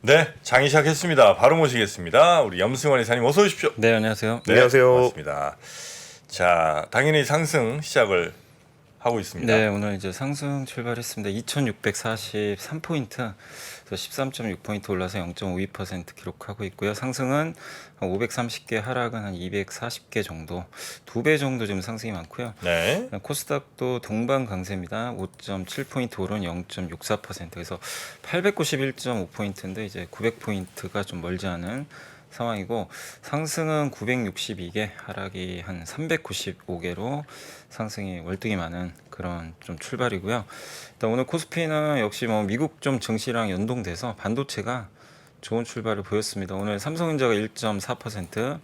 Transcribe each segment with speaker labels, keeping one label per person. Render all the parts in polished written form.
Speaker 1: 네, 장이 시작했습니다. 바로 모시겠습니다. 우리 염승환 이사님 어서 오십시오.
Speaker 2: 네, 안녕하세요.
Speaker 1: 네,
Speaker 3: 안녕하세요.
Speaker 1: 반갑습니다. 자, 당연히 상승 시작을 하고 있습니다.
Speaker 2: 네, 오늘 이제 상승 출발했습니다. 2,643포인트, 그래서 13.6포인트 올라서 0.52% 기록하고 있고요. 상승은 한 530개, 하락은 한 240개 정도, 2배 정도 지금 상승이 많고요.
Speaker 1: 네.
Speaker 2: 코스닥도 동반 강세입니다. 5.7포인트 오른 0.64%, 그래서 891.5포인트인데 이제 900포인트가 좀 멀지 않은 상황이고, 상승은 962개, 하락이 한 395개로 상승이 월등히 많은 그런 좀 출발이고요. 일단 오늘 코스피는 역시 뭐 미국 좀 증시랑 연동돼서 반도체가 좋은 출발을 보였습니다. 오늘 삼성전자가 1.4%,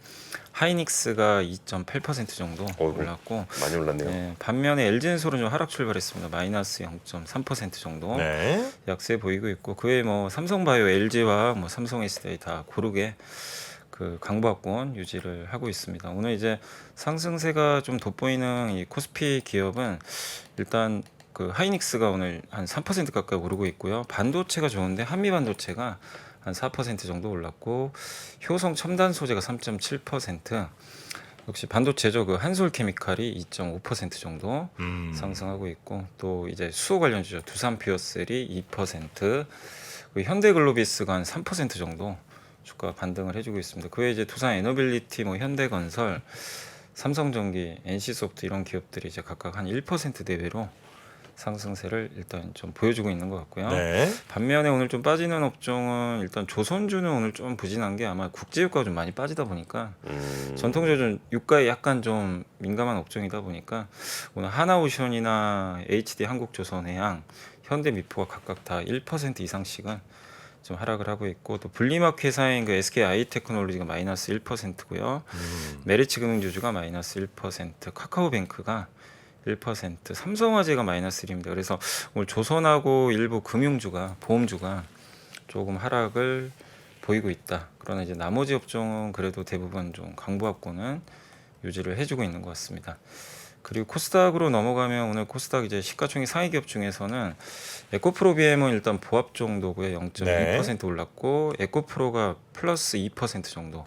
Speaker 2: 하이닉스가 2.8% 정도
Speaker 3: 어이구,
Speaker 2: 올랐고,
Speaker 3: 많이 올랐네요.
Speaker 2: 네, 반면에 LG엔솔은 좀 하락 출발했습니다. 마이너스 0.3% 정도
Speaker 1: 네.
Speaker 2: 약세 보이고 있고, 그외에 뭐 삼성바이오, LG와 뭐 삼성 SDI 다 고르게 그 강보합권 유지를 하고 있습니다. 오늘 이제 상승세가 좀 돋보이는 이 코스피 기업은 일단 그 하이닉스가 오늘 한 3% 가까이 오르고 있고요. 반도체가 좋은데 한미 반도체가 한 4% 정도 올랐고, 효성 첨단 소재가 3.7%, 역시 반도체죠. 그 한솔케미칼이 2.5% 정도 상승하고 있고, 또 이제 수소 관련주죠. 두산 피어셀이 2%, 그 현대글로비스가 한 3% 정도 주가 반등을 해주고 있습니다. 그외에 이제 두산 에너빌리티, 뭐 현대건설, 삼성전기, NC소프트 이런 기업들이 이제 각각 한 1% 대비로 상승세를 일단 좀 보여주고 있는 것 같고요.
Speaker 1: 네.
Speaker 2: 반면에 오늘 좀 빠지는 업종은 일단 조선주는 오늘 좀 부진한 게 아마 국제유가가 좀 많이 빠지다 보니까 전통적으로 유가에 약간 좀 민감한 업종이다 보니까 오늘 하나오션이나 HD 한국조선해양, 현대미포가 각각 다 1% 이상씩은 좀 하락을 하고 있고, 또 분리마켓 회사인 그 SK 아이테크놀로지가 마이너스 1%고요. 메리츠금융주주가 마이너스 1%, 카카오뱅크가 1%, 삼성화재가 마이너스 1입니다. 그래서 오늘 조선하고 일부 금융주가, 보험주가 조금 하락을 보이고 있다. 그러나 이제 나머지 업종은 그래도 대부분 좀 강보합권은 유지를 해주고 있는 것 같습니다. 그리고 코스닥으로 넘어가면 오늘 코스닥 이제 시가총액 상위 기업 중에서는 에코프로비엠은 일단 보합 정도고요. 0.2% 올랐고, 에코프로가 플러스 2% 정도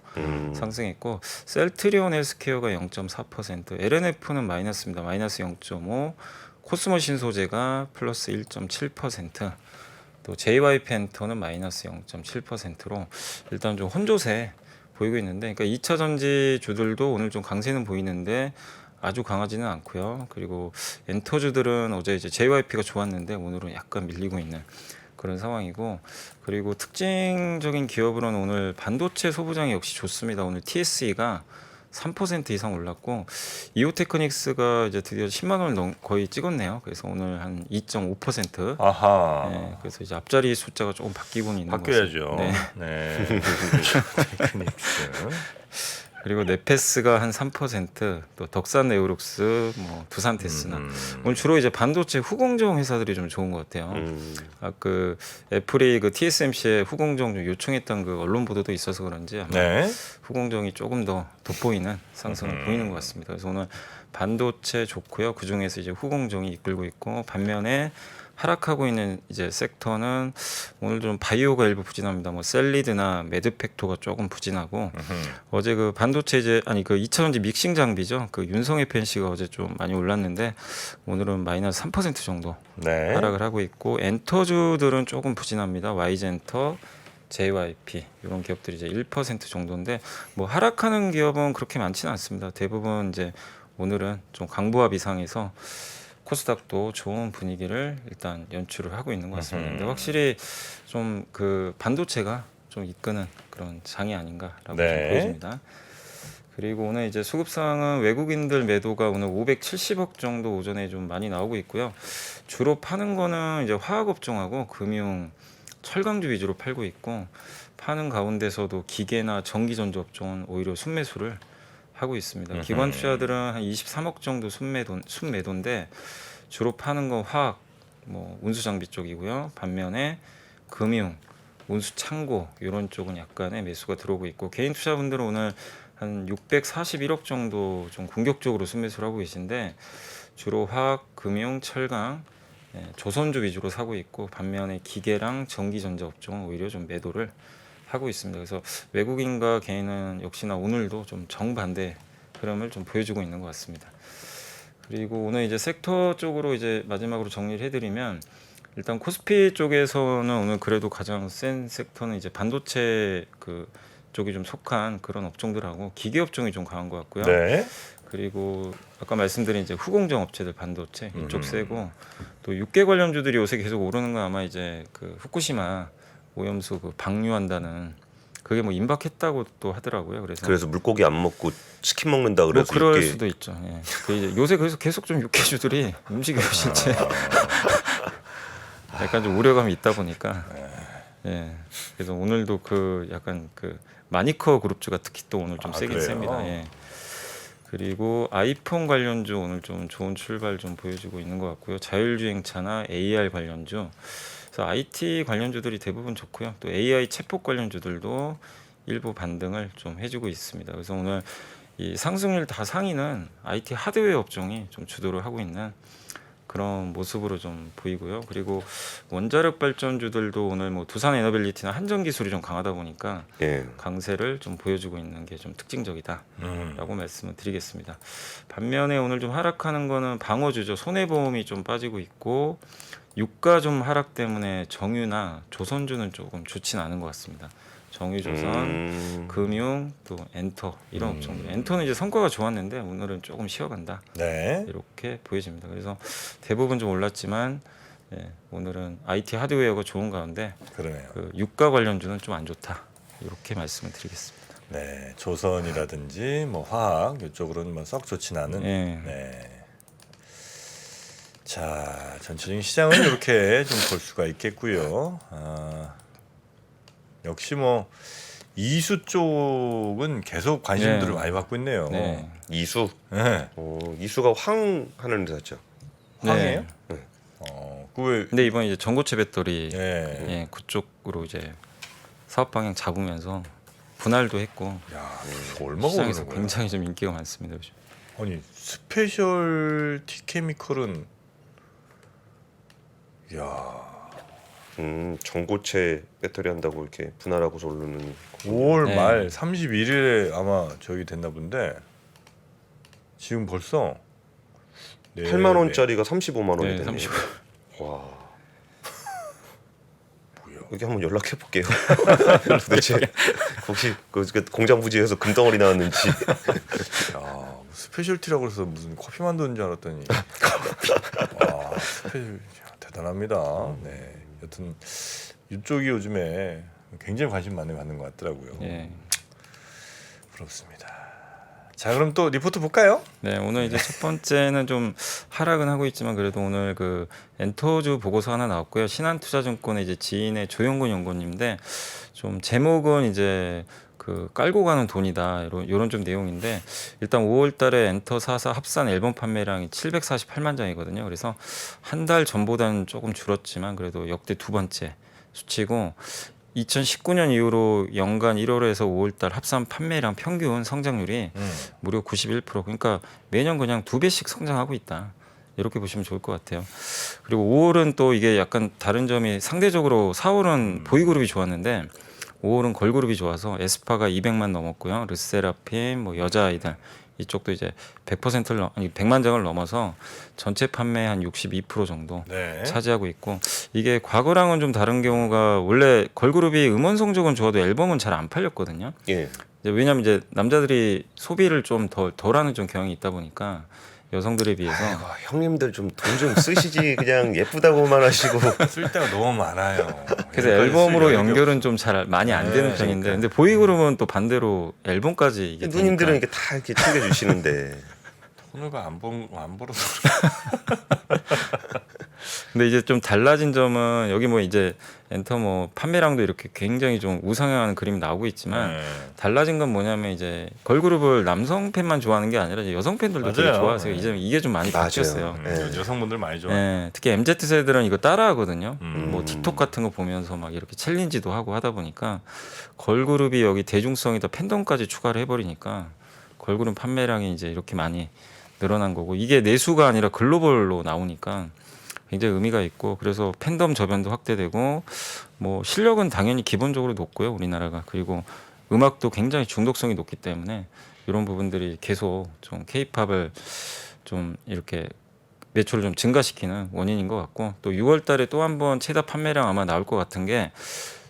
Speaker 2: 상승했고, 셀트리온 헬스케어가 0.4%, LNF는 마이너스입니다. 마이너스 0.5, 코스모 신소재가 플러스 1.7%, 또 JYP 엔터는 마이너스 0.7%로 일단 좀 혼조세 보이고 있는데, 그러니까 2차 전지주들도 오늘 좀 강세는 보이는데 아주 강하지는 않고요. 그리고 엔터주들은 어제 이제 JYP가 좋았는데 오늘은 약간 밀리고 있는 그런 상황이고, 그리고 특징적인 기업으로는 오늘 반도체 소부장이 역시 좋습니다. 오늘 TSE가 3% 이상 올랐고, 이오테크닉스가 이제 드디어 10만 원을 거의 찍었네요. 그래서 오늘 한 2.5%.
Speaker 1: 아하.
Speaker 2: 네, 그래서 이제 앞자리 숫자가 조금 바뀌고는 있는 것 같습니다.
Speaker 1: 바뀌어야죠.
Speaker 2: 네.
Speaker 1: 네. 테크닉스.
Speaker 2: 그리고 네페스가 한 3%, 또 덕산 네오룩스, 뭐 두산 테스나. 오늘 주로 이제 반도체 후공정 회사들이 좀 좋은 것 같아요. 그 애플이 그 TSMC에 후공정 좀 요청했던 그 언론 보도도 있어서 그런지 아마
Speaker 1: 네.
Speaker 2: 후공정이 조금 더 돋보이는 상승을 보이는 것 같습니다. 그래서 오늘 반도체 좋고요. 그 중에서 이제 후공정이 이끌고 있고, 반면에 하락하고 있는 이제 섹터는 오늘 좀 바이오가 일부 부진합니다. 뭐 셀리드나 매드팩토가 조금 부진하고, 어제 그 반도체 이제 그 2차 전지 믹싱 장비죠. 그 윤성의 펜시가 어제 좀 많이 올랐는데 오늘은 마이너스 3% 정도
Speaker 1: 네.
Speaker 2: 하락을 하고 있고, 엔터주들은 조금 부진합니다. YG엔터, JYP 이런 기업들이 이제 1% 정도인데, 뭐 하락하는 기업은 그렇게 많지는 않습니다. 대부분 이제 오늘은 좀 강보합 이상에서 코스닥도 좋은 분위기를 일단 연출을 하고 있는 것 같습니다. 근데 확실히 좀 그 반도체가 좀 이끄는 그런 장이 아닌가라고
Speaker 1: 네.
Speaker 2: 좀 보여집니다. 그리고 오늘 이제 수급상은 외국인들 매도가 오늘 570억 정도 오전에 좀 많이 나오고 있고요. 주로 파는 거는 이제 화학업종하고 금융, 철강주 위주로 팔고 있고, 파는 가운데서도 기계나 전기전자업종은 오히려 순매수를 하고 있습니다. 기관 투자들은 한 23억 정도 순매도인데 주로 파는 건 화학, 뭐 운수 장비 쪽이고요. 반면에 금융, 운수 창고 이런 쪽은 약간의 매수가 들어오고 있고, 개인 투자분들은 오늘 한 641억 정도 좀 공격적으로 순매수를 하고 계신데, 주로 화학, 금융, 철강 조선주 위주로 사고 있고 반면에 기계랑 전기전자 업종은 오히려 좀 매도를 하고 있습니다. 그래서 외국인과 개인은 역시나 오늘도 좀 정반대 흐름을 좀 보여주고 있는 것 같습니다. 그리고 오늘 이제 섹터 쪽으로 이제 마지막으로 정리를 해드리면 일단 코스피 쪽에서는 오늘 그래도 가장 센 섹터는 이제 반도체 그 쪽이 좀 속한 그런 업종들하고 기계 업종이 좀 강한 것 같고요.
Speaker 1: 네.
Speaker 2: 그리고 아까 말씀드린 이제 후공정 업체들 반도체 이쪽 세고 또 육계 관련주들이 요새 계속 오르는 건 아마 이제 그 후쿠시마 오염수 그 방류한다는 그게 뭐 임박했다고 또 하더라고요.
Speaker 3: 그래서 물고기 안 먹고 치킨 먹는다
Speaker 2: 뭐
Speaker 3: 그래서
Speaker 2: 그럴
Speaker 3: 이렇게
Speaker 2: 수도 있죠. 예. 그 이제 요새 그래서 계속 좀 육계주들이 움직여요 실제. 약간 좀 우려감이 있다 보니까. 예. 그래서 오늘도 그 약간 그 마니커 그룹주가 특히 또 오늘 좀 세긴
Speaker 1: 그래요?
Speaker 2: 셉니다. 예. 그리고 아이폰 관련주 오늘 좀 좋은 출발 좀 보여주고 있는 것 같고요. 자율주행차나 AR 관련주, 그래서 IT 관련주들이 대부분 좋고요. 또 AI 챗봇 관련주들도 일부 반등을 좀 해주고 있습니다. 그래서 오늘 이 상승률 다 상위는 IT 하드웨어 업종이 좀 주도를 하고 있는 그런 모습으로 좀 보이고요. 그리고 원자력 발전주들도 오늘 뭐 두산 에너빌리티나 한전 기술이 좀 강하다 보니까
Speaker 3: 예.
Speaker 2: 강세를 좀 보여주고 있는 게 좀 특징적이다라고 말씀을 드리겠습니다. 반면에 오늘 좀 하락하는 거는 방어주죠. 손해보험이 좀 빠지고 있고 유가 좀 하락 때문에 정유나 조선주는 조금 좋진 않은 것 같습니다. 정유조선, 금융, 또 엔터 이런 업종들. 엔터는 이제 성과가 좋았는데 오늘은 조금 쉬어간다.
Speaker 1: 네.
Speaker 2: 이렇게 보여집니다. 그래서 대부분 좀 올랐지만 오늘은 IT 하드웨어가 좋은 가운데
Speaker 1: 그러네요.
Speaker 2: 그 유가 관련주는 좀 안 좋다. 이렇게 말씀을 드리겠습니다.
Speaker 1: 네. 조선이라든지 뭐 화학 이쪽으로는 뭐 썩 좋진 않은.
Speaker 2: 예.
Speaker 1: 네. 자, 전체적인 시장은 이렇게 좀 볼 수가 있겠고요. 역시 뭐 이수 쪽은 계속 관심들을
Speaker 2: 네.
Speaker 1: 많이 받고 있네요.
Speaker 2: 네.
Speaker 3: 이수.
Speaker 1: 네.
Speaker 3: 이수가 황 하는 회사죠.
Speaker 1: 황이에요?
Speaker 3: 네.
Speaker 1: 그왜
Speaker 2: 근데 이번 이제 전고체 배터리
Speaker 1: 예.
Speaker 2: 그쪽으로 이제 사업 방향 잡으면서 분할도 했고
Speaker 1: 야, 얼마가
Speaker 2: 시장에서
Speaker 1: 오르는 거야?
Speaker 2: 굉장히 좀 인기가 많습니다. 요즘.
Speaker 1: 아니 스페셜티 케미컬은 야
Speaker 3: 전고체 배터리 한다고 이렇게 분할하고서 오르는.
Speaker 1: 5월
Speaker 2: 네.
Speaker 1: 말 31일에 아마 저기 됐나 본데 지금 벌써
Speaker 3: 8만 원짜리가 35만 원이
Speaker 2: 네,
Speaker 3: 되네요.
Speaker 2: 35.
Speaker 3: 와.
Speaker 1: 뭐야?
Speaker 3: 여기 한번 연락해 볼게요. 도대체 혹시 그 공장 부지에서 금덩어리 나왔는지.
Speaker 1: 야, 스페셜티라고 해서 무슨 커피 만드는 줄 알았더니 와, 스페셜 대단합니다. 네. 여튼 이쪽이 요즘에 굉장히 관심 많이 받는 것 같더라고요.
Speaker 2: 예.
Speaker 1: 부럽습니다. 자, 그럼 또 리포트 볼까요?
Speaker 2: 네, 오늘 이제 첫 번째는 좀 하락은 하고 있지만 그래도 오늘 그 엔터주 보고서 하나 나왔고요. 신한투자증권의 이제 지인의 조영근 연구원인데 좀 제목은 이제 그 깔고 가는 돈이다 이런 좀 내용인데 일단 5월달에 엔터 4사 합산 앨범 판매량이 748만 장이거든요. 그래서 한 달 전보다는 조금 줄었지만 그래도 역대 두 번째 수치고 2019년 이후로 연간 1월에서 5월달 합산 판매량 평균 성장률이 무려 91%. 그러니까 매년 그냥 2배씩 성장하고 있다. 이렇게 보시면 좋을 것 같아요. 그리고 5월은 또 이게 약간 다른 점이 상대적으로 4월은 보이그룹이 좋았는데 5월은 걸그룹이 좋아서 에스파가 200만 넘었고요. 르세라핌, 뭐 여자아이들 이쪽도 이제 100%를 아니 100만 장을 넘어서 전체 판매 한 62% 정도
Speaker 1: 네.
Speaker 2: 차지하고 있고 이게 과거랑은 좀 다른 경우가 원래 걸그룹이 음원 성적은 좋아도 앨범은 잘 안 팔렸거든요.
Speaker 3: 예.
Speaker 2: 이제 왜냐하면 이제 남자들이 소비를 좀 덜하는 좀 경향이 있다 보니까 여성들에 비해서
Speaker 3: 아이고, 형님들 좀 돈 좀 쓰시지. 그냥 예쁘다고만 하시고.
Speaker 1: 쓸 데가 너무 많아요.
Speaker 2: 그래서
Speaker 1: 여기까지
Speaker 2: 앨범으로
Speaker 1: 쓸 여력이
Speaker 2: 연결은 좀 잘 많이 안 되는
Speaker 1: 네,
Speaker 2: 편인데
Speaker 1: 그러니까.
Speaker 2: 근데 보이그룹은 또 반대로 앨범까지 이게
Speaker 3: 누님들은
Speaker 2: 되니까.
Speaker 3: 이렇게 다 이렇게 챙겨 주시는데.
Speaker 1: 돈을 안 벌어서
Speaker 2: 근데 이제 좀 달라진 점은 여기 뭐 이제 엔터 뭐 판매량도 이렇게 굉장히 좀 우상향하는 그림이 나오고 있지만
Speaker 1: 네.
Speaker 2: 달라진 건 뭐냐면 이제 걸그룹을 남성 팬만 좋아하는 게 아니라 이제 여성 팬들도 되게
Speaker 1: 맞아요.
Speaker 2: 좋아하세요.
Speaker 1: 네.
Speaker 2: 이제 이게 좀 많이
Speaker 3: 맞아요.
Speaker 2: 바뀌었어요.
Speaker 3: 네.
Speaker 1: 여성분들 많이 좋아.
Speaker 2: 예, 특히 MZ 세대들은 이거 따라하거든요.
Speaker 1: 음.
Speaker 2: 뭐 틱톡 같은 거 보면서 막 이렇게 챌린지도 하고 하다 보니까 걸그룹이 여기 대중성에다 팬덤까지 추가를 해버리니까 걸그룹 판매량이 이제 이렇게 많이 늘어난 거고 이게 내수가 아니라 글로벌로 나오니까 굉장히 의미가 있고 그래서 팬덤 저변도 확대되고 뭐 실력은 당연히 기본적으로 높고요 우리나라가 그리고 음악도 굉장히 중독성이 높기 때문에 이런 부분들이 계속 좀 K-팝을 좀 이렇게 매출을 좀 증가시키는 원인인 것 같고 또 6월달에 또 한 번 최다 판매량 아마 나올 것 같은 게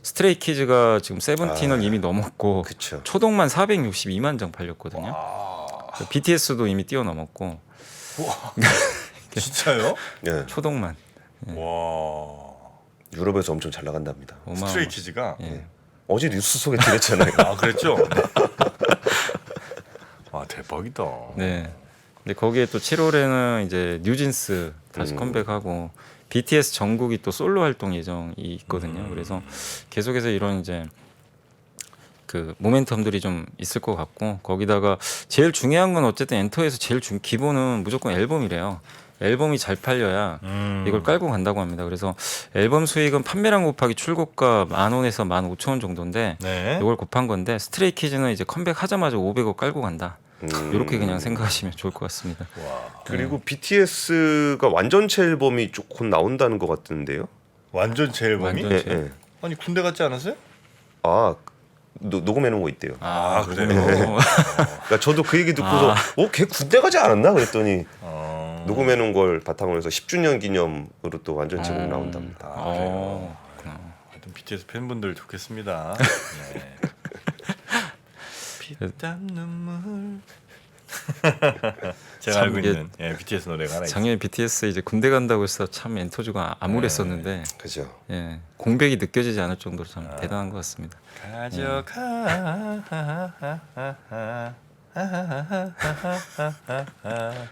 Speaker 2: 스트레이키즈가 지금 세븐틴을 이미 넘었고
Speaker 3: 그쵸.
Speaker 2: 초동만 462만 장 팔렸거든요.
Speaker 1: 와,
Speaker 2: BTS도 이미 뛰어넘었고
Speaker 1: 진짜요?
Speaker 3: 예.
Speaker 2: 초동만
Speaker 1: 와,
Speaker 3: 유럽에서 엄청 잘 나간답니다.
Speaker 2: 어마어마.
Speaker 1: 스트레이키즈가
Speaker 2: 예.
Speaker 3: 어제 뉴스 속에 들었잖아요.
Speaker 1: 아 그랬죠? 와 대박이다.
Speaker 2: 네. 근데 거기에 또 7월에는 이제 뉴진스 다시 컴백하고 BTS 정국이 또 솔로 활동 예정이 있거든요. 그래서 계속해서 이런 이제 그 모멘텀들이 좀 있을 것 같고 거기다가 제일 중요한 건 어쨌든 엔터에서 제일 기본은 무조건 앨범이래요. 앨범이 잘 팔려야 이걸 깔고 간다고 합니다. 그래서 앨범 수익은 판매량 곱하기 출고가 10,000원에서 15,000원 정도인데
Speaker 1: 네.
Speaker 2: 이걸 곱한 건데 스트레이키즈는 이제 컴백하자마자 500억 깔고 간다. 이렇게 그냥 생각하시면 좋을 것 같습니다.
Speaker 1: 와,
Speaker 3: 그리고 BTS가 완전체 앨범이 곧 나온다는 것 같은데요.
Speaker 1: 완전체 앨범이?
Speaker 2: 완전체.
Speaker 3: 예, 예.
Speaker 1: 아니 군대 갔지 않았어요?
Speaker 3: 아 녹음해 놓은 거 있대요.
Speaker 1: 아, 그래요?
Speaker 3: 그러니까 저도 그 얘기 듣고서 걔 군대 가지 않았나 그랬더니
Speaker 1: 어...
Speaker 3: 녹음해 놓은 걸 바탕으로 해서 10주년 기념으로 또 완전체 곡 나온답니다.
Speaker 1: 아, 그래요?
Speaker 2: 그렇구나.
Speaker 1: 하여튼 BTS 팬분들 좋겠습니다. 네. 피땀 눈물. 제가
Speaker 2: 참
Speaker 1: 알고
Speaker 2: 이게
Speaker 1: 있는 BTS 노래가 하나 있어요.
Speaker 2: 작년에 BTS 이제 군대 간다고 해서 참 엔터주가 암울했었는데
Speaker 3: 그죠.
Speaker 2: 예, 공백이 느껴지지 않을 정도로 참 대단한 것 같습니다.
Speaker 1: 가져가.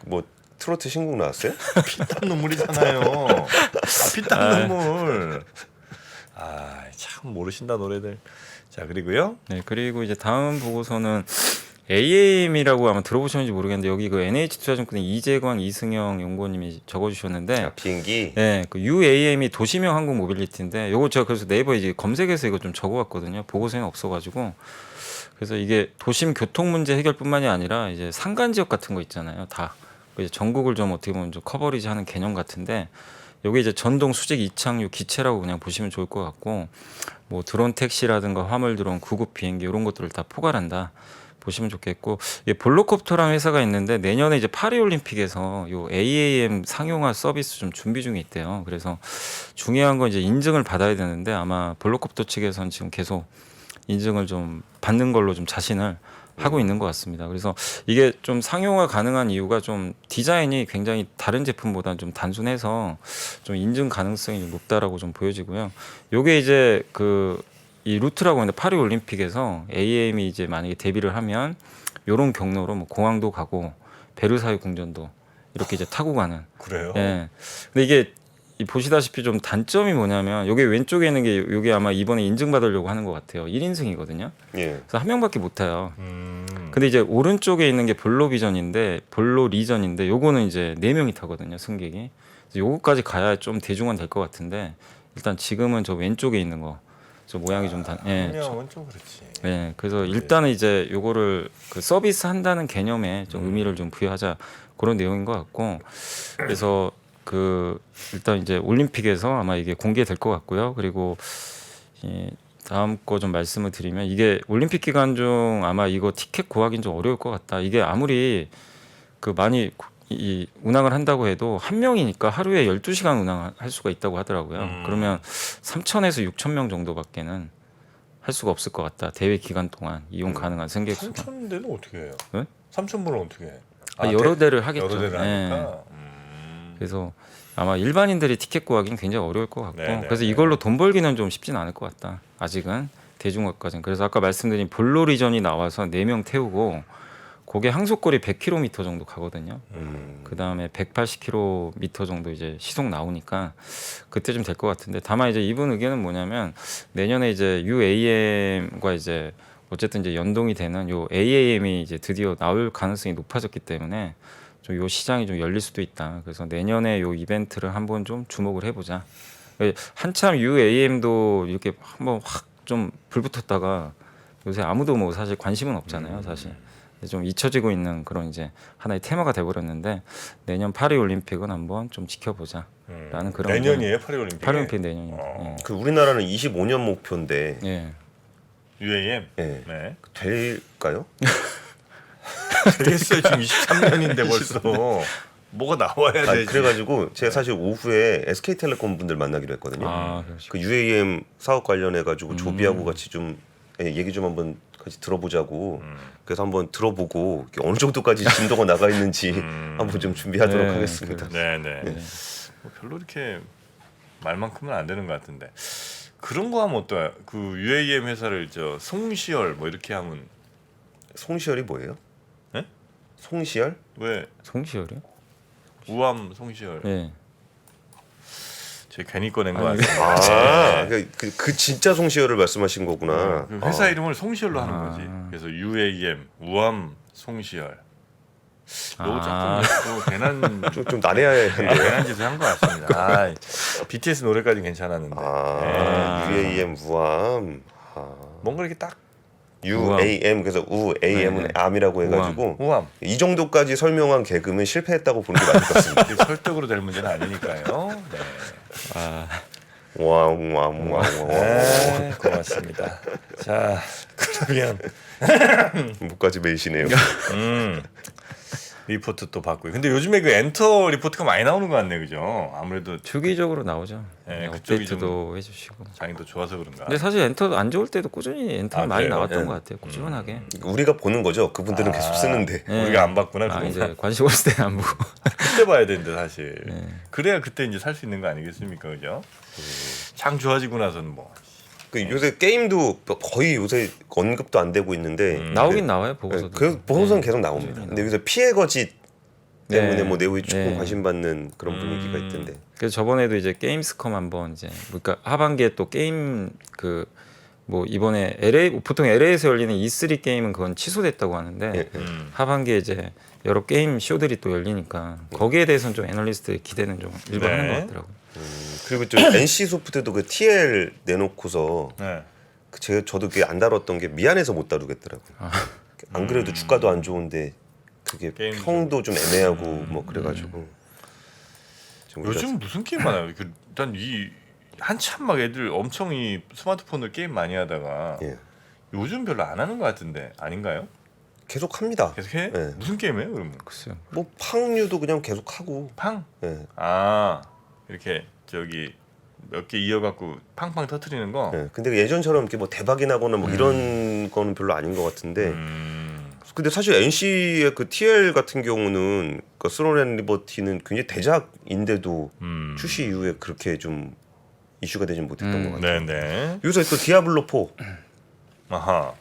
Speaker 3: 뭐 트로트 신곡 나왔어요?
Speaker 1: 피땀 눈물이잖아요. 피땀 눈물. 참 모르신다 노래들. 자 그리고요.
Speaker 2: 네, 그리고 이제 다음 보고서는 AAM이라고 아마 들어보셨는지 모르겠는데 여기 그 NH투자증권의 이재광 이승영 연구원님이 적어주셨는데
Speaker 3: 비행기.
Speaker 2: 네, 그 UAM이 도시명 항공 모빌리티인데 요거 제가 그래서 네이버에 이제 검색해서 이거 좀 적어왔거든요. 보고서에는 없어가지고 그래서 이게 도심 교통 문제 해결뿐만이 아니라 이제 산간 지역 같은 거 있잖아요. 다 이제 전국을 좀 어떻게 보면 좀 커버리지하는 개념 같은데 여기 이제 전동 수직 이착륙 기체라고 그냥 보시면 좋을 것 같고 뭐 드론 택시라든가 화물 드론, 구급 비행기 이런 것들을 다 포괄한다. 보시면 좋겠고 볼로콥터라는 회사가 있는데 내년에 이제 파리 올림픽에서 요 AAM 상용화 서비스 좀 준비 중에 있대요. 그래서 중요한 건 이제 인증을 받아야 되는데 아마 볼로콥터 측에서는 지금 계속 인증을 좀 받는 걸로 좀 자신을 하고 있는 것 같습니다. 그래서 이게 좀 상용화 가능한 이유가 좀 디자인이 굉장히 다른 제품보다는 좀 단순해서 좀 인증 가능성이 좀 높다라고 좀 보여지고요. 요게 이제 이 루트라고 하는데 파리 올림픽에서 AAM이 이제 만약에 데뷔를 하면 요런 경로로 뭐 공항도 가고 베르사유 궁전도 이렇게 이제 타고 가는.
Speaker 1: 그래요?
Speaker 2: 예. 근데 이게 보시다시피 좀 단점이 뭐냐면 여기 왼쪽에 있는 게 요게 아마 이번에 인증받으려고 하는 것 같아요. 1인승이거든요.
Speaker 3: 예.
Speaker 2: 그래서 한 명밖에 못 타요. 근데 이제 오른쪽에 있는 게 볼로 리전인데 요거는 이제 4명이 타거든요. 승객이. 그래서 요거까지 가야 좀 대중화 될 것 같은데 일단 지금은 저 왼쪽에 있는 거. 저 모양이 좀
Speaker 1: 한명은 좀 그렇지.
Speaker 2: 네, 그래서 일단은 이제 요거를 그 서비스 한다는 개념에 좀 의미를 좀 부여하자 그런 내용인 것 같고 그래서 일단 이제 올림픽에서 아마 이게 공개될 것 같고요. 그리고 다음 거 좀 말씀을 드리면 이게 올림픽 기간 중 아마 이거 티켓 구하기는 좀 어려울 것 같다. 이게 아무리 많이 이 운항을 한다고 해도 한 명이니까 하루에 12시간 운항할 수가 있다고 하더라고요. 그러면 3,000에서 6,000명 정도밖에는 할 수가 없을 것 같다. 대회 기간 동안 이용 가능한 승객 수가.
Speaker 1: 3,000대는 어떻게 해요?
Speaker 2: 네?
Speaker 1: 3,000분은 어떻게 해?
Speaker 2: 여러 대를 하겠죠.
Speaker 1: 여러 대를
Speaker 2: 네.
Speaker 1: 하니까.
Speaker 2: 그래서 아마 일반인들이 티켓 구하기는 굉장히 어려울 것 같고
Speaker 1: 네네.
Speaker 2: 그래서 이걸로 돈 벌기는 좀 쉽진 않을 것 같다. 아직은 대중화까지는. 그래서 아까 말씀드린 볼로 리전이 나와서 4명 태우고 그게 항속거리 100km 정도 가거든요. 그 다음에 180km 정도 이제 시속 나오니까 그때 좀 될 것 같은데 다만 이제 이분 의견은 뭐냐면 내년에 이제 UAM과 이제 어쨌든 이제 연동이 되는 요 AAM이 이제 드디어 나올 가능성이 높아졌기 때문에 좀 요 시장이 좀 열릴 수도 있다. 그래서 내년에 요 이벤트를 한번 좀 주목을 해보자. 한참 UAM도 이렇게 한번 확 좀 불붙었다가 요새 아무도 뭐 사실 관심은 없잖아요, 사실. 좀 잊혀지고 있는 그런 이제 하나의 테마가 돼버렸는데 내년 파리 올림픽은 한번 좀 지켜보자. 라는 그런
Speaker 1: 내년이에요 파리올림픽.
Speaker 2: 파리올림픽 내년이요.
Speaker 3: 그 우리나라는 25년 목표인데
Speaker 2: 예.
Speaker 1: UAM.
Speaker 3: 예.
Speaker 1: 네.
Speaker 3: 될까요?
Speaker 1: 되겠어요. 지금 23년인데 벌써 뭐가 나와야
Speaker 3: 아,
Speaker 1: 되지.
Speaker 3: 그래가지고 제가 사실 오후에 SK텔레콤 분들 만나기로 했거든요.
Speaker 2: 아, 그러시고.
Speaker 3: 그 UAM 사업 관련해가지고 조비하고 같이 좀 얘기 좀 한번 같이 들어보자고. 그래서 한번 들어보고 어느 정도까지 진도가 나가 있는지 한번 좀 준비하도록
Speaker 2: 네,
Speaker 3: 하겠습니다.
Speaker 1: 네네. 뭐 별로 이렇게 말만큼은 안 되는 것 같은데 그런 거 하면 어떠야? 그 UAM 회사를 저 송시열 뭐 이렇게 하면
Speaker 3: 송시열이 뭐예요?
Speaker 1: 네?
Speaker 3: 송시열?
Speaker 1: 왜
Speaker 2: 송시열이요?
Speaker 1: 우암 송시열
Speaker 2: 예.
Speaker 1: 제가 괜히 꺼낸 거
Speaker 2: 아니,
Speaker 1: 같아요.
Speaker 3: 아, 그 진짜 송시열을 말씀하신 거구나.
Speaker 1: 그 회사 이름을 송시열로 하는
Speaker 2: 아.
Speaker 1: 거지. 그래서 UAM 우암 송시열. 요거
Speaker 2: 아.
Speaker 1: 조금 또 괜한
Speaker 3: 좀 난해한데.
Speaker 1: 괜한 짓을 한 것 같습니다. 아, BTS 노래까지 괜찮았는데
Speaker 3: UAM 우암.
Speaker 1: 뭔가 이렇게 딱
Speaker 3: UAM 그래서 UAM은
Speaker 2: 네.
Speaker 3: 암이라고 해가지고
Speaker 1: 우암
Speaker 3: 이 정도까지 설명한 개그는 실패했다고 보는 게 맞을 것 같습니다.
Speaker 1: 이게 설득으로 될 문제는 아니니까요. 네.
Speaker 2: 아,
Speaker 3: 와와와와
Speaker 1: 네, 고맙습니다. 자 그러면
Speaker 3: 목까지 매시네요.
Speaker 1: 리포트 또 받고요. 근데 요즘에 그 엔터 리포트가 많이 나오는 것 같네, 그죠? 아무래도
Speaker 2: 주기적으로 나오죠.
Speaker 1: 네,
Speaker 2: 네,
Speaker 1: 그쪽이
Speaker 2: 업데이트도 해주시고.
Speaker 1: 장이 또 좋아서 그런가.
Speaker 2: 근데 사실 엔터 안 좋을 때도 꾸준히 엔터
Speaker 1: 아,
Speaker 2: 많이
Speaker 1: 그래요?
Speaker 2: 나왔던
Speaker 3: 네.
Speaker 2: 것 같아요. 꾸준하게.
Speaker 3: 우리가 보는 거죠. 그분들은 계속 쓰는데.
Speaker 2: 네.
Speaker 1: 우리가 안 봤구나.
Speaker 2: 아,
Speaker 1: 그거.
Speaker 2: 이제 관심 없을 때는 안 보고.
Speaker 1: 그때 봐야 되는데 사실.
Speaker 2: 네.
Speaker 1: 그래야 그때 이제 살 수 있는 거 아니겠습니까, 그죠? 장 좋아지고 나서는 뭐.
Speaker 3: 그 요새 게임도 거의 요새 언급도 안 되고 있는데
Speaker 2: 나오긴 나와요 보고서도.
Speaker 3: 그 보고서는
Speaker 2: 네.
Speaker 3: 계속 나옵니다.
Speaker 2: 꾸준히
Speaker 3: 근데 여기서 피해 거짓 때문에
Speaker 2: 네.
Speaker 3: 뭐 내용이 조금
Speaker 2: 네.
Speaker 3: 관심 받는 그런 분위기가 있던데.
Speaker 2: 그래서 저번에도 이제 게임스컴 한번 이제 그러니까 하반기에 또 게임 그 뭐 이번에 LA 보통 LA에서 열리는 E3 게임은 그건 취소됐다고 하는데
Speaker 3: 예,
Speaker 2: 하반기에 이제 여러 게임 쇼들이 또 열리니까 거기에 대해서는 좀 애널리스트의 기대는 좀 일부
Speaker 1: 네.
Speaker 2: 하는 것 같더라고요.
Speaker 3: 그리고 저 NC 소프트도 그 TL 내놓고서
Speaker 1: 네.
Speaker 3: 저도 그게 안 다뤘던 게 미안해서 못 다루겠더라고요. 안 그래도 주가도 안 좋은데 그게
Speaker 1: 게임도
Speaker 3: 평도 좀 애매하고 뭐 그래가지고 좀 우리가
Speaker 1: 요즘 무슨 게임 많아요? 일단 이 한참 막 애들 엄청 이 스마트폰으로 게임 많이 하다가
Speaker 3: 예.
Speaker 1: 요즘 별로 안 하는 것 같은데 아닌가요?
Speaker 3: 계속 합니다.
Speaker 1: 계속 해?
Speaker 3: 네.
Speaker 1: 무슨 게임이에요, 그러면?
Speaker 2: 글쎄요.
Speaker 3: 뭐 팡류도 그냥 계속 하고.
Speaker 1: 팡?
Speaker 3: 예.
Speaker 1: 아 이렇게 저기 몇 개 이어갖고 팡팡 터트리는 거.
Speaker 3: 예. 근데 예전처럼 이렇게 뭐 대박이 나거나 뭐 이런 거는 별로 아닌 것 같은데. 근데 사실 NC의 그 TL 같은 경우는 그 스론앤 리버티는 굉장히 대작인데도 출시 이후에 그렇게 좀 이슈가 되진 못했던 것 같아요.
Speaker 1: 네네.
Speaker 3: 요새 또 디아블로 4
Speaker 1: 아하.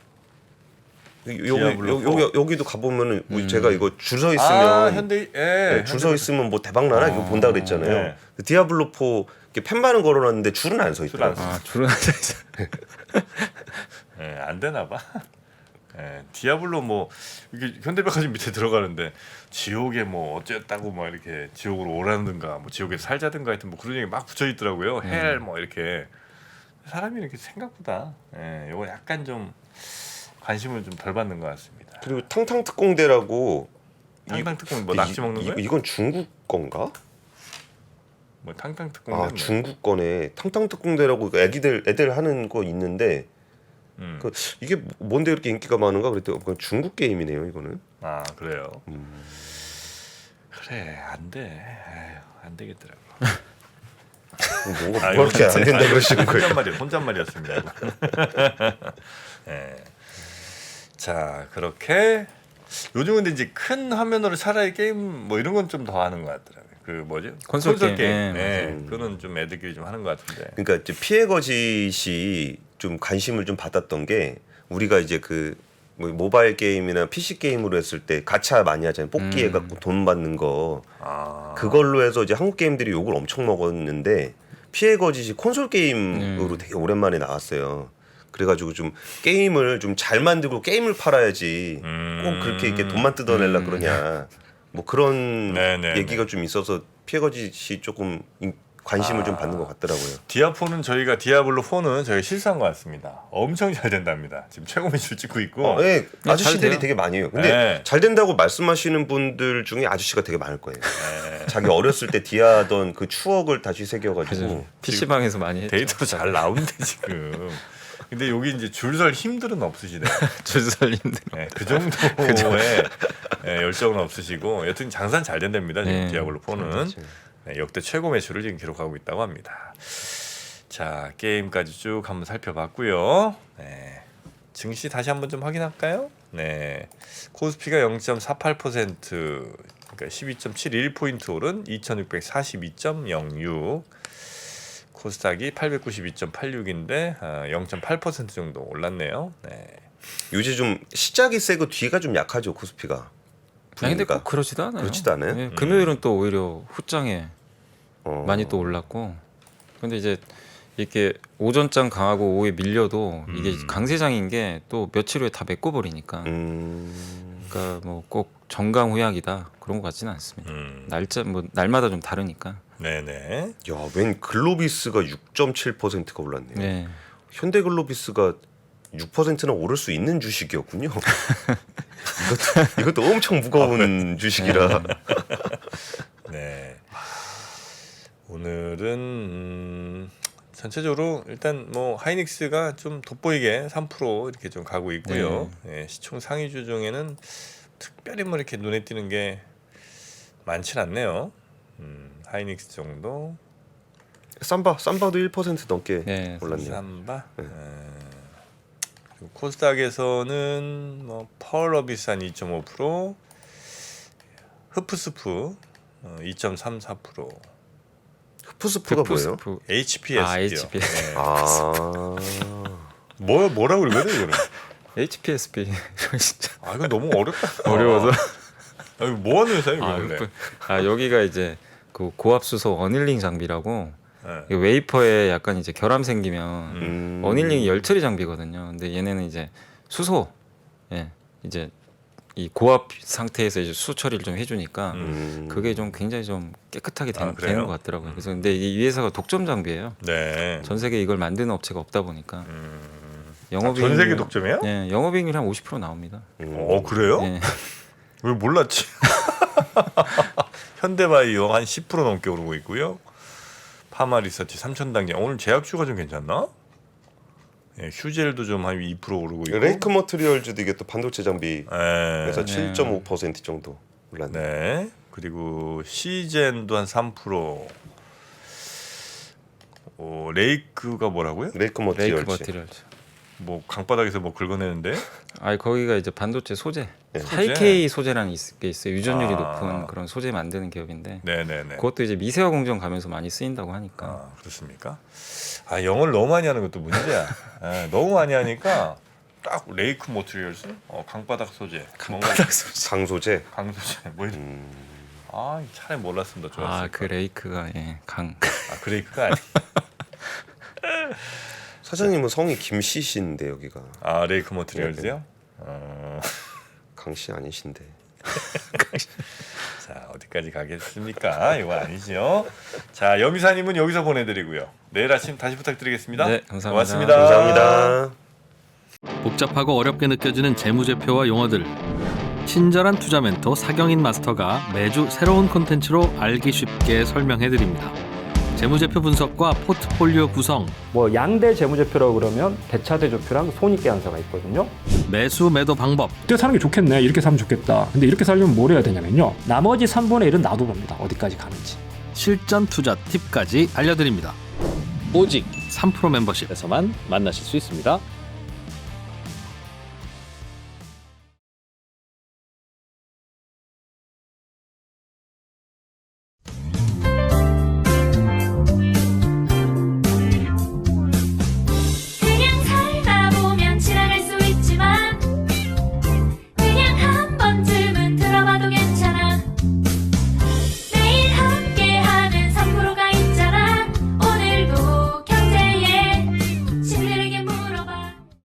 Speaker 1: 디아블로 4.
Speaker 3: 여기도 가보면은 뭐 제가 이거 줄 서 있으면
Speaker 1: 아 현대 예.
Speaker 3: 줄 서 있으면 뭐 대박 나나 이거 본다 그랬잖아요.
Speaker 1: 네.
Speaker 3: 그 디아블로 4 이렇게 펜만은 걸어놨는데 줄은 안 서
Speaker 1: 줄안
Speaker 3: 있더라고요.
Speaker 1: 서
Speaker 2: 아 줄은 앉아 있어.
Speaker 1: 예, 안 되나 봐. 예, 디아블로 뭐 이게 현대백화점 밑에 들어가는데 지옥에 뭐 어쨌다고 뭐 이렇게 지옥으로 오라든가 뭐 지옥에 살자든가 하여튼 뭐 그런 얘기 막 붙여 있더라고요. 헬 뭐 이렇게 사람이 이렇게 생각보다 예, 이거 약간 좀 관심을 좀 덜 받는 것 같습니다.
Speaker 3: 그리고 탕탕 특공대라고
Speaker 1: 탕탕 특공 뭐 낙지 먹는 거예요?
Speaker 3: 이건 중국 건가?
Speaker 1: 뭐 탕탕 특공
Speaker 3: 아 중국 거네. 탕탕 특공대라고 애들 하는 거 있는데 그 이게 뭔데 이렇게 인기가 많은가 그랬더니 그건 중국 게임이네요 이거는.
Speaker 1: 아 그래요. 그래 안 돼. 에휴, 안 되겠더라고.
Speaker 3: 뭐가 이렇게 안 된다 그러시는 거예요?
Speaker 1: 혼잣말이었습니다. 예. 자 그렇게 요즘 근데 이제 큰 화면으로 차라리 게임 뭐 이런 건 좀 더 하는 것 같더라고요. 그 뭐죠?
Speaker 2: 콘솔 게임.
Speaker 1: 예, 그거는 좀 애들끼리 좀 하는 것 같은데.
Speaker 3: 그러니까 이제 피해 거짓이 좀 관심을 좀 받았던 게 우리가 이제 그 뭐 모바일 게임이나 PC 게임으로 했을 때 가챠 많이 하잖아요. 뽑기 해갖고 돈 받는 거.
Speaker 1: 아.
Speaker 3: 그걸로 해서 이제 한국 게임들이 욕을 엄청 먹었는데 피해 거짓이 콘솔 게임으로 되게 오랜만에 나왔어요. 그래가지고 좀 게임을 좀 잘 만들고 게임을 팔아야지 꼭 그렇게 이렇게 돈만 뜯어내려 그러냐 뭐 그런
Speaker 1: 네네네.
Speaker 3: 얘기가 좀 있어서 피해 거짓이 조금 관심을 좀 받는 것 같더라고요.
Speaker 1: 디아블로 4는 저희가 실수한 것 같습니다. 엄청 잘 된답니다. 지금 최고 매출 찍고 있고.
Speaker 3: 네,
Speaker 2: 잘
Speaker 3: 아저씨들이
Speaker 2: 돼요.
Speaker 3: 되게 많이 해요. 근데
Speaker 1: 네.
Speaker 3: 잘 된다고 말씀하시는 분들 중에 아저씨가 되게 많을 거예요. 자기 어렸을 때 디아하던 그 추억을 다시 새겨가지고
Speaker 2: PC방에서 많이 했죠.
Speaker 1: 데이터로 잘 나오는데 지금. 근데 여기 이제 줄설 힘들은 없으시네요.
Speaker 2: 줄설님들.
Speaker 1: 네, 그 정도의 열정은 없으시고 여튼 장사는 잘 된답니다. 지금
Speaker 2: 네,
Speaker 1: 디아블로 4는 역대 최고 매출을 지금 기록하고 있다고 합니다. 자, 게임까지 쭉 한번 살펴봤고요. 네. 증시 다시 한번 좀 확인할까요? 네. 코스피가 0.48% 그러니까 12.71포인트 오른 2642.06. 코스닥이 892.86인데 0.8% 정도 올랐네요. 네.
Speaker 3: 요새 좀 시작이 세고 뒤가 좀 약하죠 코스피가.
Speaker 2: 아니 근데
Speaker 3: 분위기가.
Speaker 2: 꼭 그러지도 않아요.
Speaker 3: 그렇지도 않아요?
Speaker 2: 예, 금요일은 또 오히려 후장에 많이 또 올랐고. 근데 이제 이렇게 오전장 강하고 오후에 밀려도 이게 강세장인 게 또 며칠 후에 다 메꿔버리니까. 그러니까 뭐 꼭 정강후약이다 그런 것 같지는 않습니다. 날짜 뭐 날마다 좀 다르니까.
Speaker 1: 네네.
Speaker 3: 야, 웬 글로비스가 6.7%가 올랐네요.
Speaker 2: 네.
Speaker 3: 현대글로비스가 6%나 오를 수 있는 주식이었군요. 이것도 엄청 무거운 주식이라.
Speaker 1: 네. 오늘은 전체적으로 일단 뭐 하이닉스가 좀 돋보이게 3% 이렇게 좀 가고 있고요. 네, 시총 상위주 중에는 특별히 뭐 이렇게 눈에 띄는 게 많진 않네요. 하이닉스 정도.
Speaker 3: 삼바도 1% 넘게
Speaker 2: 네,
Speaker 3: 올랐네요.
Speaker 1: 삼바. 그리고 코스닥에서는 뭐 펄어비스 한 2.5%, 흡프스프 2.34%,
Speaker 3: 흡프스프가 뭐예요?
Speaker 1: HPS요.
Speaker 2: 아, HPS.
Speaker 1: 네.
Speaker 3: 아,
Speaker 1: 뭐라고 읽어야 돼 이거는?
Speaker 2: HPSP 진짜
Speaker 1: 아 이거 너무 어렵다.
Speaker 2: 어려워서.
Speaker 1: 아, 이거 뭐 하는 회사예요 이거
Speaker 2: 아,
Speaker 1: 원래?
Speaker 2: 여기가 이제 그 고압수소 어닐링 장비라고
Speaker 1: 네.
Speaker 2: 이 웨이퍼에 약간 이제 결함 생기면 어닐링이 열처리 장비거든요. 근데 얘네는 이제 수소, 이제 이 고압 상태에서 이제 수소 처리를 좀 해주니까 그게 좀 굉장히 좀 깨끗하게
Speaker 1: 그래요?
Speaker 2: 되는 것 같더라고요. 그래서 근데 이 회사가 독점 장비예요.
Speaker 1: 네.
Speaker 2: 전 세계 이걸 만드는 업체가 없다 보니까
Speaker 1: 전 세계 독점이에요?
Speaker 2: 네, 영업이익률 한 50% 나옵니다.
Speaker 1: 그래요?
Speaker 2: 네.
Speaker 1: 왜 몰랐지? 현대바이오 한 10% 넘게 오르고 있고요. 파마리서치 3,000단계 오늘 제약주가 좀 괜찮나? 예, 휴젤도 좀 한 2% 오르고 있고.
Speaker 3: 레이크 머트리얼즈도 이게 또 반도체 장비
Speaker 1: 네.
Speaker 3: 그래서 7.5% 정도 올랐네요.
Speaker 1: 네. 그리고 시젠도 한 3%. 레이크가 뭐라고요?
Speaker 3: 레이크
Speaker 2: 레이크
Speaker 3: 머트리얼즈.
Speaker 2: 머티리얼즈.
Speaker 1: 뭐 강바닥에서 뭐 긁어내는데?
Speaker 2: 거기가 이제 반도체 소재,
Speaker 3: 네.
Speaker 2: 하이케이 소재라는 게 있어요. 유전율이
Speaker 1: 아.
Speaker 2: 높은 그런 소재 만드는 기업인데
Speaker 1: 네네네.
Speaker 2: 그것도 이제 미세화 공정 가면서 많이 쓰인다고 하니까.
Speaker 1: 아 그렇습니까? 아 영어를 너무 많이 하는 것도 문제야. 너무 많이 하니까 딱 레이크 모트리얼스, 강바닥 소재,
Speaker 2: 강바닥 소재.
Speaker 3: 강소재.
Speaker 1: 강소재 뭐 이런. 차라리 몰랐으면 더 좋았을
Speaker 2: 그 레이크가 강.
Speaker 1: 그 레이크가 아니.
Speaker 3: 사장님은 성이 김씨신데 여기가
Speaker 1: 레이크 모트리얼스요?
Speaker 3: 강씨 아니신데.
Speaker 1: 자 어디까지 가겠습니까? 이거 아니죠. 자 여미사님은 여기서 보내드리고요. 내일 아침 다시 부탁드리겠습니다.
Speaker 2: 네, 감사합니다.
Speaker 1: 고맙습니다.
Speaker 3: 감사합니다.
Speaker 4: 복잡하고 어렵게 느껴지는 재무제표와 용어들 친절한 투자 멘토 사경인 마스터가 매주 새로운 콘텐츠로 알기 쉽게 설명해드립니다. 재무제표 분석과 포트폴리오 구성,
Speaker 5: 뭐 양대 재무제표라고 그러면 대차대조표랑 손익계산서가 있거든요.
Speaker 4: 매수 매도 방법,
Speaker 6: 이때 사는 게 좋겠네, 이렇게 사면 좋겠다. 근데 이렇게 살려면 뭘 해야 되냐면요, 나머지 3분의 1은 놔둬봅니다. 어디까지 가는지.
Speaker 4: 실전 투자 팁까지 알려드립니다. 오직 3프로 멤버십에서만 만나실 수 있습니다.